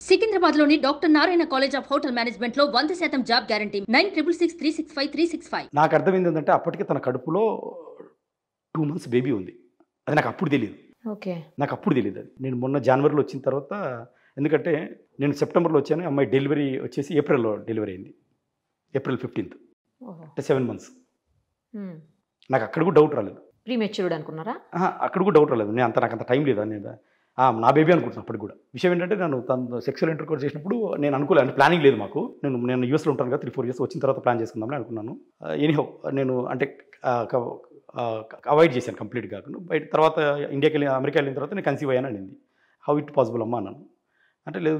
సికింద్రాబాద్లోని doctor Narayana college of hotel మేనేజ్మెంట్లో 100% job guarantee 966365 365. నాకు అర్థమైంది ఏంటంటే అప్పటికే తన కడుపులో 2 మంత్స్ బేబీ ఉంది. అది నాకు అప్పుడు తెలియదు. ఓకే. నాకు అప్పుడు తెలియదు అది. నేను మొన్న జనవరిలో వచ్చిన తర్వాత, ఎందుకంటే నేను సెప్టెంబర్లో వచ్చాను, అమ్మాయి డెలివరీ వచ్చేసి ఏప్రిల్లో డెలివరీ అయింది. April 15th. అంటే 7 months. నాకు అక్కడ కూడా డౌట్ రాలేదు. ప్రీమెచ్యూర్డ్ అనుకున్నారా? అక్కడ కూడా డౌట్ రాలేదు. నాకు అంత టైం లేదా, నేను నా బేబీ అనుకుంటున్నాను అప్పటికి కూడా. విషయం ఏంటంటే నేను తను సెక్సువల్ ఇంటర్కోర్స్ చేసినప్పుడు నేను అనుకోలేదు, అంటే ప్లానింగ్ లేదు మాకు. నేను యూఎస్లో ఉంటాను కదా, 3-4 years వచ్చిన తర్వాత ప్లాన్ చేసుకుందామని అనుకున్నాను. ఎనీహౌ నేను అంటే అవాయిడ్ చేశాను కంప్లీట్ కాకుండా. బయట తర్వాత ఇండియాకి వెళ్ళి అమెరికా వెళ్ళిన తర్వాత నేను కన్సీవ్ అయ్యాను అనింది. హౌ ఇట్ పాసిబుల్ అమ్మా అన్నాను. అంటే లేదు,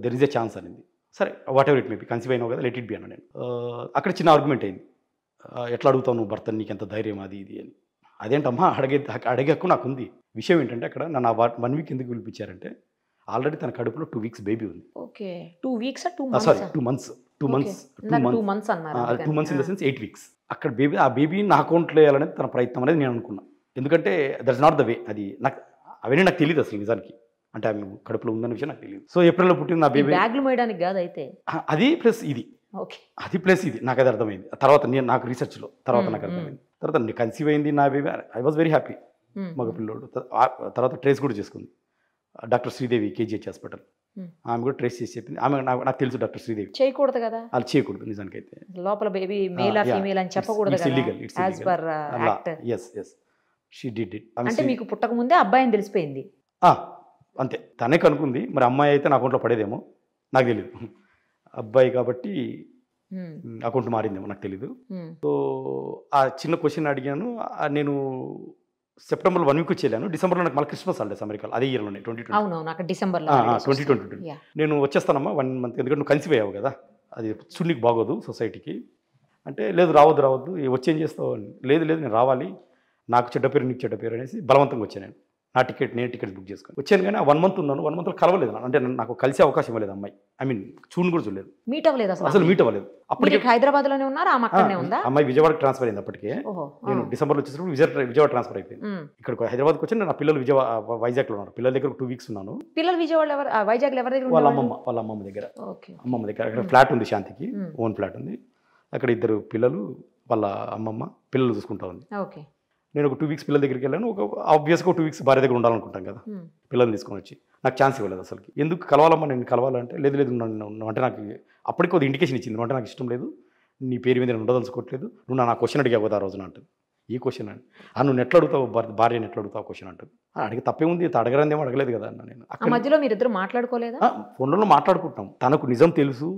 దెర్ ఇస్ ఏ ఛాన్స్ అనింది. సరే whatever it maybe, conceive అయినావు కదా, లెట్ ఇట్ బి అన్నా నేను. అక్కడ చిన్న ఆర్గ్యుమెంట్ అయింది. ఎట్లా అడుగుతావు నువ్వు భర్తని, నీకు ఎంత ధైర్యం అది ఇది అని. అదేంటమ్మా అడిగే హక్కు నాకు ఉంది. విషయం ఏంటంటే అక్కడ నన్ను 1 week ఎందుకు పిలిపించారంటే, ఆల్రెడీ తన కడుపులో 2 weeks బేబీ ఉంది. Okay. 2 weeks 2 months? Sorry 2 months. 2 months. 2 months అన్నారు. 2 months in the sense 8 weeks. అక్కడ ఆ బేబీని నా అకౌంట్లో వేయాలనేది తన ప్రయత్నం అనేది నేను అనుకున్నాను. ఎందుకంటే that is not the way. అది నాకు అవన్నీ నాకు తెలియదు అసలు నిజానికి. అంటే ఆమె కడుపులో ఉందన్న విషయం నాకు తెలియదు. సో ఏప్రిల్లో పుట్టిన నా బేబీ బ్యాగ్లు మోయడానికి కాదు అయితే. అది ప్లస్ ఇది. ఓకే. అది ప్లస్ ఇది నాకు అది అర్థమైంది. తర్వాత నాకు రీసెర్చ్లో తర్వాత నాకు అర్థమైంది. తర్వాత కన్సీవ్ అయింది నా baby. I was very happy. మగ పిల్లోడు. తర్వాత ట్రేస్ కూడా చేసుకుంది డాక్టర్ శ్రీదేవి, కేజీహెచ్ హాస్పిటల్. ఆమె కూడా ట్రేస్ చేసి చెప్పింది. ఆమె నాకు తెలుసు డాక్టర్ శ్రీదేవి. చేయకూడదు కదా, వాళ్ళు చేయకూడదు నిజానికి అయితే. లోపల బేబీ మేల్ ఆ ఫీమేల్ అని చెప్పకూడదు కదా. Illegal. As per act. yes she did it. అంటే మీకు పుట్టక ముందే అబ్బాయి అని తెలిసిపోయింది. అంతే, తనే కనుక్కుంది. మరి అమ్మాయి అయితే నా అకౌంట్లో పడేదేమో నాకు తెలియదు. అబ్బాయి కాబట్టి అకౌంట్ మారిందేమో నాకు తెలీదు. సో ఆ చిన్న క్వశ్చన్ అడిగాను. నేను సెప్టెంబర్లో 1 week వచ్చి వెళ్ళాను. డిసెంబర్లో నాకు మళ్ళీ క్రిస్మస్ హాలిడేస్ అమెరికాలో, అదే ఇయర్లోనే 2020. అవును, నాకు డిసెంబర్లో 2022. నేను వచ్చేస్తానమ్మా 1 month, ఎందుకంటే నువ్వు కన్సీవ్ అయ్యావు కదా, అది చూడనికి బాగోదు సొసైటీకి అంటే. లేదు రావద్దు వచ్చేం చేస్తావు అని. లేదు నేను రావాలి, నాకు చెడ్డ పేరు నీకు చెడ్డ పేరు అనేసి బలవంతంగా వచ్చాను. నేను టికెట్ బుక్ చేసుకుని వచ్చాను. కానీ ఆ 1 month ఉన్నాను. 1 monthలో కలవలేదు. అంటే నాకు కలిసే అవకాశం ఇవ్వలేదు అమ్మాయి. ఐ మీన్ చూడని కూడా చూడలేదు, మీట్ అవ్వలేదు అసలు మీట్ అవ్వలేదు. అప్పటికే హైదరాబాద్లోనే ఉన్నారు, ఆమె అక్కడనే ఉందా? అమ్మాయి విజయవాడకి ట్రాన్స్ఫర్ అయింది అప్పటికే. నేను డిసెంబర్లో వచ్చేటప్పుడు విజయవాడ ట్రాన్స్ఫర్ అయిపోయింది. ఇక్కడ హైదరాబాద్కి వచ్చి నా పిల్లలు వైజాగ్లో ఉన్నారు. పిల్లల దగ్గర 2 weeks ఉన్నాను. పిల్లలు విజయవాడ వైజాగ్లో ఎవరి దగ్గర? వాళ్ళ అమ్మమ్మ దగ్గర. అక్కడ ఫ్లాట్ ఉంది, శాంతికి ఓన్ ఫ్లాట్ ఉంది. అక్కడ 2 పిల్లలు, వాళ్ళ అమ్మమ్మ పిల్లలు చూసుకుంటా ఉంది. ఓకే. నేను ఒక 2 weeks పిల్లల దగ్గరికి వెళ్ళాను. ఆబ్వియస్గా 2 weeks భార్య దగ్గర ఉండాలనుకుంటాం కదా, పిల్లల్ని తీసుకొని వచ్చి. నాకు ఛాన్స్ ఇవ్వలేదు అసలుకి. ఎందుకు కలవాలమ్మా, నేను కలవాలంటే లేదు అంటే నాకు అప్పటికి కొద్ది ఇండికేషన్ ఇచ్చింది. అంటే నాకు ఇష్టం లేదు, నీ పేరు మీద నేను ఉండదలుచుకోవట్లేదు, నువ్వు నా క్వశ్చన్ అడిగావు కదా ఆ రోజున అంటుంది. ఈ క్వశ్చన్ అని నువ్వు నెట్లు అడుగుతావు, భార్యను ఎట్లా అడుగుతావు క్వశ్చన్ అంటుంది. అడిగి తప్పే ఉంది, అడగరందేమో అడగలేదు కదా అన్న. నేను అక్కడ మధ్యలో మీరిద్దరు మాట్లాడుకోలేదా? ఫోన్లో మాట్లాడుకుంటాం. తనకు నిజం తెలుసు,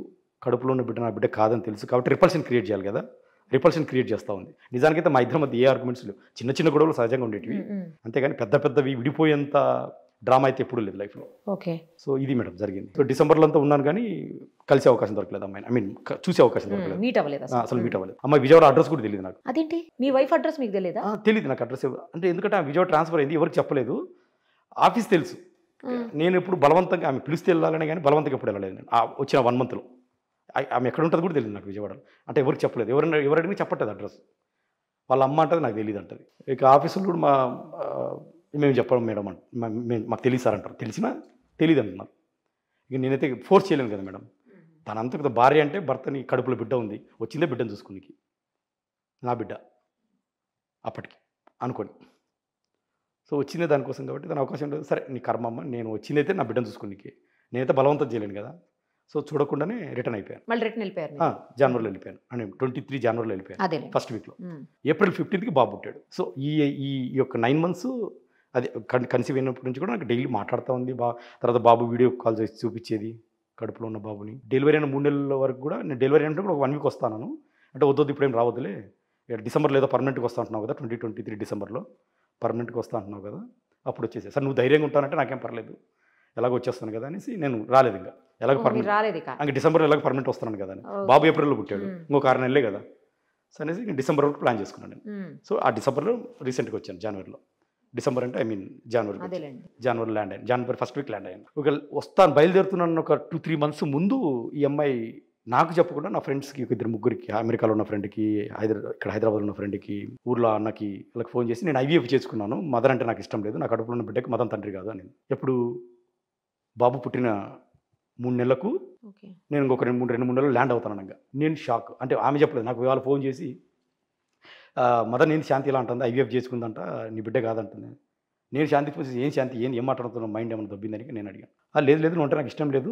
కడుపులో ఉన్న బిడ్డ నా బిడ్డ కాదని తెలుసు కాబట్టి రిపల్షన్ క్రియేట్ చేయాలి కదా, రిపల్షన్ క్రియేట్ చేస్తూ ఉంది. నిజానికైతే మా ఇద్దరి మధ్య ఏ ఆర్గ్యుమెంట్స్ లేవు. చిన్న గొడవలు సహజంగా ఉండేటివి, అంతేగాని పెద్దవి విడిపోయేంత డ్రామా అయితే ఎప్పుడు లేదు లైఫ్లో. ఓకే. సో ఇది మేడం జరిగింది. సో డిసెంబర్లో అంతా ఉన్నాను కానీ కలిసే అవకాశం దొరకలేదు అమ్మాయిని. ఐ మీన్ చూసే అవకాశం దొరకలేదు, మీట్ అవ్వలేదు అసలు మీట్ అవ్వలేదు. అమ్మాయి విజయవాడ అడ్రస్ కూడా తెలియదు నాకు. అదేంటి, మీ వైఫ్ అడ్రస్ మీకు తెలియదా? తెలియదు నాకు అడ్రస్. అంటే ఎందుకంటే ఆ విజయవాడ ట్రాన్స్ఫర్ అయింది, ఎవరికి చెప్పలేదు. ఆఫీస్ తెలుసు. నేను ఎప్పుడు బలవంతంగా ఆమె పిలిస్తే వెళ్ళాలని కానీ బలవంతంగా ఎప్పుడు వెళ్ళలేదు నేను వచ్చిన 1 monthలో. ఆమె ఎక్కడ ఉంటుంది కూడా తెలియదు నాకు విజయవాడలో. అంటే ఎవరికి చెప్పలేదు, ఎవరైనా చెప్పట్లేదు అడ్రస్. వాళ్ళ అమ్మ అంటది నాకు తెలియదు అంటది. ఇక ఆఫీసులో కూడా మేము చెప్పడం మేడం మాకు తెలియదు సార్ అంటారు. తెలిసినా తెలియదు అంటున్నారు. ఇక నేనైతే ఫోర్స్ చేయలేను కదా మేడం. తనంతకు భార్య అంటే భర్తని కడుపులో బిడ్డ ఉంది, వచ్చిందే బిడ్డను చూసుకునికి, నా బిడ్డ అప్పటికి అనుకోని. సో వచ్చిందే దానికోసం కాబట్టి దాని అవకాశం లేదు. సరే నీ కర్మమ్మ, నేను వచ్చిందైతే నా బిడ్డను చూసుకునికి, నేనైతే బలవంతం చేయలేను కదా. సో చూడకుండానే రిటర్న్ అయిపోయాను. మళ్ళీ రిటర్న్ వెళ్ళిపోయారు? జనవరిలో వెళ్ళిపోయాను. అంటే 23 జనవరిలో వెళ్ళిపోయాను, ఫస్ట్ వీక్లో. ఏప్రిల్ 15కి బాబు పుట్టాడు. సో ఈ యొక్క 9 months అది కన్సీవ్ అయినప్పటి నుంచి కూడా నాకు డైలీ మాట్లాడుతూ ఉంది. తర్వాత బాబు వీడియో కాల్ చేసి చూపించేది కడుపులో ఉన్న బాబుని. డెలివరీ అయిన 3 నెలల వరకు కూడా నేను డెలివరీ అంటే కూడా 1 week వస్తాను. అంటే వద్దు ఇప్పుడేం రావద్దులే, డిసెంబర్లో ఏదో పర్మనెంట్గా వస్తా అంటున్నావు కదా, 2023 డిసెంబర్లో పర్మనెంట్గా వస్తా అంటున్నావు కదా, అప్పుడు వచ్చేసి సార్ నువ్వు ధైర్యంగా ఉంటానంటే నాకేం పర్లేదు, ఎలాగో వచ్చేస్తాను కదా అనేసి నేను రాలేదు. ఇంకా ఎలాగో పర్మనెంట్, డిసెంబర్లో ఎలాగో పర్మనెంట్ వస్తున్నాను కదా అని. బాబు ఏప్రిల్లో పుట్టాడు, ఇంకొక 6 నెలలే కదా. సో అనేసి డిసెంబర్ వరకు ప్లాన్ చేసుకున్నాను నేను. సో ఆ డిసెంబర్లో రీసెంట్గా వచ్చాను, జనవరిలో. డిసెంబర్ అంటే ఐ మీన్ జనవరిలో ల్యాండ్ అయ్యాను. జనవరి ఫస్ట్ వీక్ ల్యాండ్ అయ్యాను. ఒక వస్తాను బయలుదేరుతున్నాను. ఒక 2-3 months ముందు ఈ అమ్మాయి నాకు చెప్పకుండా నా ఫ్రెండ్స్కి, 2-3 అమెరికాలో ఉన్న ఫ్రెండ్కి, ఇక్కడ హైదరాబాద్లో ఉన్న ఫ్రెండ్కి, ఊర్లో అన్నకి వాళ్ళకి ఫోన్ చేసి నేను IVF చేసుకున్నాను, మదర్ అంటే నాకు ఇష్టం లేదు, నా కడుపులో ఉన్న బిడ్డకి మదర్ తండ్రి కాదు అని. ఎప్పుడు బాబు పుట్టిన 3 నెలలకు నేను ఇంకొక 2-3 నెలలు ల్యాండ్ అవుతాను అనగా నేను షాక్. అంటే ఆమె చెప్పలేదు నాకు, ఇవాళ ఫోన్ చేసి మదర్ నేను శాంతి ఇలా అంటుంది, ఐవీఎఫ్ చేసుకుందంట, నీ బిడ్డ కాదంటుంది. నేను శాంతికి వచ్చి ఏం శాంతి ఏం మాట్లాడుతున్నావు, మైండ్ ఏమైనా దొబ్బిందని నేను అడిగాను. లేదు లేదు నువ్వు అంటే నాకు ఇష్టం లేదు,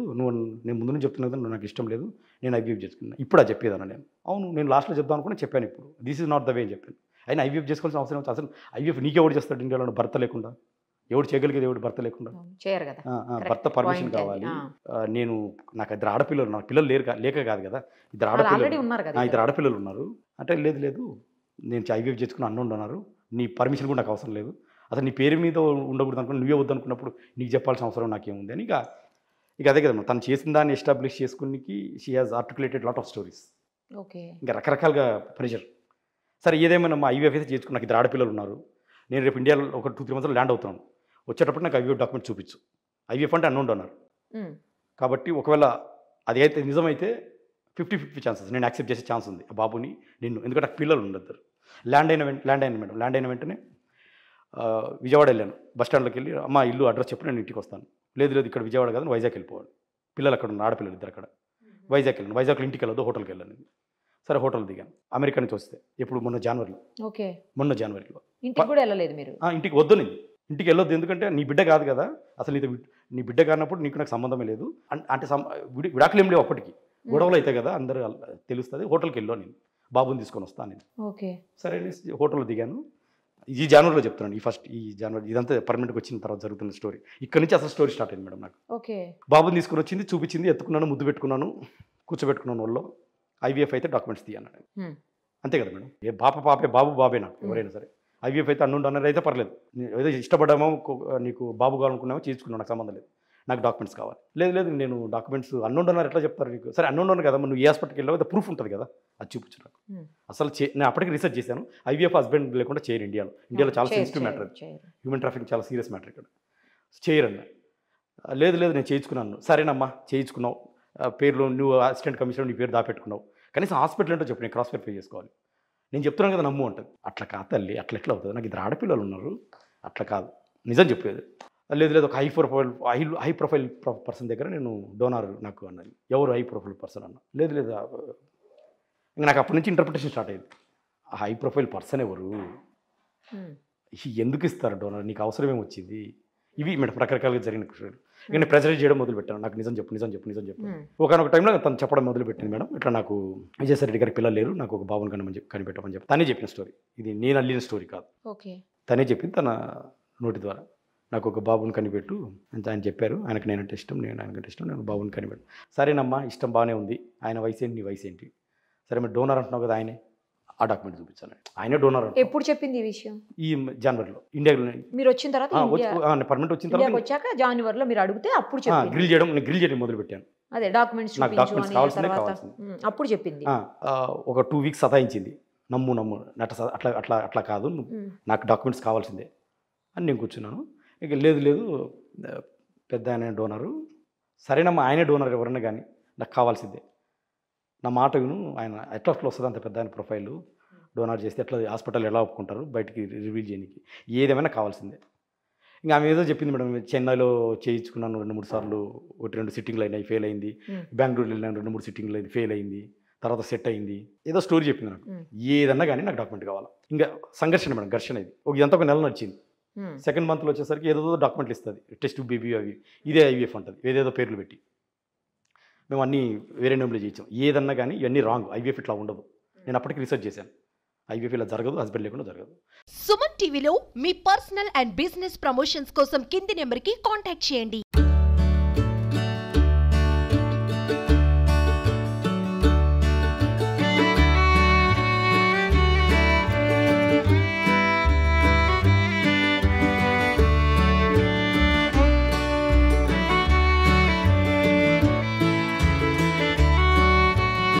నేను ముందు నుంచి చెప్తున్నా కదా నువ్వు నాకు ఇష్టం లేదు, నేను ఐవీఎఫ్ చేసుకున్నాను. ఇప్పుడు అది చెప్పేదాను నేను. అవును నేను లాస్ట్లో చెప్దాం అనుకుని చెప్పాను, ఇప్పుడు this is not the way అని చెప్పాను. అయినా ఐవీఎఫ్ చేసుకోవాల్సిన అవసరం వచ్చి అసలు ఐవీఎఫ్ నీకెవడు చేస్తాడు ఇండియాలో భర్త లేకుండా, ఎవడు చేయగలిగేది ఎవడు భర్త లేకుండా, భర్త పర్మిషన్ కావాలి. నేను నాకు 2 ఆడపిల్లలు, నాకు పిల్లలు లేక కాదు కదా, 2 ఆడపిల్లలు ఉన్నారు అంటే లేదు లేదు నేను ఐవీఎఫ్ చేసుకుని అన్నోండి ఉన్నారు, నీ పర్మిషన్ కూడా నాకు అవసరం లేదు, అసలు నీ పేరు మీద ఉండకూడదు అనుకుని నువ్వే వద్దనుకున్నప్పుడు నీకు చెప్పాల్సిన అవసరం నాకేముంది అని. ఇక అదే కదా తను చేసిన దాన్ని ఎస్టాబ్లిష్ చేసుకునికి she has articulated lot of stories. ఇంకా రకరకాలుగా ప్రెషర్. సరే ఏదేమైనా మా ఐవీఎఫ్ అయితే చేసుకుని నాకు 2 ఆడపిల్లలు ఉన్నారు, నేను రేపు ఇండియాలో ఒక 2-3 మంత్స్ ల్యాండ్ అవుతాను, వచ్చేటప్పుడు నాకు ఐవీఎఫ్ డాక్యుమెంట్ చూపించు, ఐవీఎఫ్ అంటే అన్నోండి అన్నారు కాబట్టి ఒకవేళ అది అయితే నిజమైతే 50-50 ఛాన్సెస్ నేను యాక్సెప్ట్ చేసే ఛాన్స్ ఉంది ఆ బాబుని నిన్ను, ఎందుకంటే నాకు పిల్లలు ఉండద్దు. ల్యాండ్ అయిన వెంటనే విజయవాడ వెళ్ళాను, బస్ స్టాండ్లోకి వెళ్ళి అమ్మ ఇల్లు అడ్రస్ చెప్పి నేను ఇంటికి వస్తాను. లేదు ఇక్కడ విజయవాడ కాదు వైజాగ్ వెళ్ళిపోవాలి, పిల్లలు అక్కడ ఉన్నారు, ఆడపిల్లలు 2 అక్కడ. వైజాగ్ వెళ్ళాను, వైజాగ్లో ఇంటికి వెళ్ళదు హోటల్కి వెళ్ళాను. సరే హోటల్ దిగాను, అమెరికా నుంచి వస్తే ఇప్పుడు మొన్న జనవరిలో ఇంటికి కూడా వెళ్ళలేదు మీరు? ఇంటికి వద్దు, నేను ఇంటికి వెళ్ళొద్దు, ఎందుకంటే నీ బిడ్డ కాదు కదా, అసలు నీ బిడ్డ కానప్పుడు నీకు నాకు సంబంధమే లేదు అంటే విడాకులు ఏం లేవు అప్పటికి, గొడవలు అయితే కదా అందరూ తెలుస్తుంది. హోటల్కి వెళ్ళాను, నేను బాబుని తీసుకొని వస్తాను నేను. సరే హోటల్లో దిగాను. ఈ జనవరిలో చెప్తున్నాను, ఈ జనవరి ఇదంతా పర్మనెంట్గా వచ్చిన తర్వాత జరుగుతున్న స్టోరీ. ఇక్కడ నుంచి అసలు స్టోరీ స్టార్ట్ అయింది మేడం. నాకు బాబుని తీసుకొని వచ్చింది, చూపించింది, ఎత్తుకున్నాను, ముద్దు పెట్టుకున్నాను, కూర్చోబెట్టుకున్నాను వాళ్ళు. ఐవీఎఫ్ అయితే డాక్యుమెంట్స్ తీయన్నాడు, అంతే కదా మేడం. ఏ బాబు బాబే నాకు ఎవరైనా సరే. ఐవీఎఫ్ అయితే అన్నది అయితే పర్లేదు, ఏదో ఇష్టపడ్డామో నీకు బాబు కావాలనుకున్నామో చేసుకున్నావు, నాకు సంబంధం లేదు, నాకు డాక్యుమెంట్స్ కావాలి. లేదు నేను డాక్యుమెంట్స్ అన్నోండన్నారు ఎట్లా చెప్తారు నీకు? సరే అన్నోండన్నారు కదా, నువ్వు ఏ హాస్పిటల్కి వెళ్ళావు ప్రూఫ్ ఉంటుంది కదా, అది చూపించు నాకు. అసలు నేను అప్పటికి రీసెర్చ్ చేశాను, ఐవీఎఫ్ హస్బెండ్ లేకుండా చేయరు ఇండియాలో చాలా సెన్సిటివ్ మ్యాటర్, హ్యూమన్ ట్రాఫికింగ్ చాలా సీరియస్ మ్యాటర్ ఇక్కడ, చేయరన్న. లేదు నేను చేయించుకున్నాను. సరేనమ్మా చేయించుకున్నావు, పేర్లు నువ్వు అసిస్టెంట్ కమిషనర్ నీ పేరు దాపెట్టుకున్నావు, కనీసం హాస్పిటల్ ఏంటో చెప్పు, నేను క్రాస్ వెరిఫై చేసుకోవాలి. నేను చెప్తున్నాను కదా నమ్ము అంటుంది. అట్లా కాదు తల్లి, అట్లా ఎట్లా అవుతుంది, నాకు 2 ఆడపిల్లలు ఉన్నారు, అట్లా కాదు నిజం చెప్పేది. లేదు ఒక హై ప్రొఫైల్ పర్సన్ దగ్గర నేను డోనార్ నాకు అన్నది. ఎవరు హై ప్రొఫైల్ పర్సన్ అన్న? లేదు ఇంకా నాకు అప్పటి నుంచి ఇంటర్ప్రిటేషన్ స్టార్ట్ అయింది. ఆ హై ప్రొఫైల్ పర్సన్ ఎవరు, ఎందుకు ఇస్తారు డోనార్, నీకు అవసరం ఏమొచ్చింది, ఇవి మేడం రకరకాలుగా జరిగిన క్వశ్చన్. నేను ప్రెజరైజ్ చేయడం మొదలుపెట్టాను, నాకు నిజం చెప్పు. ఒకనొక టైంలో తను చెప్పడం మొదలుపెట్టింది మేడం, ఇట్లా నాకు విజయసాయి రెడ్డి గారి పిల్లలు లేరు, నాకు ఒక బాబుని కనిపెట్టమని చెప్పి తనే చెప్పిన స్టోరీ, ఇది నేను అల్లిన స్టోరీ కాదు, తనే చెప్పింది తన నోటి ద్వారా. నాకు ఒక బాబుని కనిపెట్టు అని ఆయన చెప్పారు, ఆయనకు నేనంటే ఇష్టం, ఆయనకంటే ఇష్టం, నేను బాబుని కనిపెట్టు. సరేనమ్మా ఇష్టం బాగానే ఉంది, ఆయన వయసు ఏంటి, నీ వయసు ఏంటి, సరే మీరు డోనర్ అంటున్నావు కదా, ఆయనే ఆ డాక్యుమెంట్ చూపించాను, ఆయనే డోనర్. ఎప్పుడు చెప్పింది ఈ విషయం? ఈ జనవరిలో ఇండియాలో మీరు వచ్చిన తర్వాత, పర్మనెంట్ వచ్చిన తర్వాత వచ్చాక జనవరిలో మీరు అడిగితే అప్పుడు గ్రిల్ చేయడం మొదలు పెట్టాను. అదే డాక్యుమెంట్స్ కావాల్సింది అప్పుడు చెప్పింది. ఒక 2 వీక్స్ సతాయించింది, నమ్ము అట్లా కాదు, నాకు డాక్యుమెంట్స్ కావాల్సిందే అని నేను కూర్చున్నాను. ఇక లేదు పెద్ద ఆయన డోనరు, సరేనమ్మా ఆయనే డోనర్ ఎవరన్నా కానీ నాకు కావాల్సిందే, నా మాట విను, ఆయన ఎట్లా వస్తుంది అంత పెద్ద ఆయన ప్రొఫైల్, డోనర్ చేస్తే ఎట్లా హాస్పిటల్ ఎలా ఒప్పుకుంటారు బయటికి రివీల్ చేయడానికి, ఏదేమైనా కావాల్సిందే. ఇంకా ఆమె ఏదో చెప్పింది మేడం, చెన్నైలో చేయించుకున్నాను 2-3 సార్లు, 1-2 సిట్టింగ్లు అయినాయి, ఫెయిల్ అయింది, బెంగళూరు వెళ్ళినాను 2-3 సిట్టింగ్లు అయింది, ఫెయిల్ అయింది, తర్వాత సెట్ అయింది, ఏదో స్టోరీ చెప్పింది నాకు. ఏదన్నా కానీ నాకు డాక్యుమెంట్ కావాలి. ఇంకా సంఘర్షణ మేడం, ఘర్షణ ఇది. ఇదంతా ఒక నెల నడిచింది. 2nd మంత్లో వచ్చేసరికి ఏదో డాక్యుమెంట్లు ఇస్తుంది, టెస్ట్ బేబీ అవి, ఇదే ఐవీఎఫ్ అంటుంది, ఏదేదో పేర్లు పెట్టి. మేము అన్నీ వేరే నేమ్లో చేయించాం. ఏదన్నా కానీ ఇవన్నీ రాంగ్, ఐవీఎఫ్ ఇట్లా ఉండదు. నేను అప్పటికి రీసెర్చ్ చేశాను, ఐవీఎఫ్ ఇలా జరగదు, హస్బెండ్ లేకుండా జరగదు. సుమన్ టీవీలో మీ పర్సనల్ అండ్ బిజినెస్ ప్రమోషన్స్ కోసం కింది నెంబర్కి కాంటాక్ట్ చేయండి.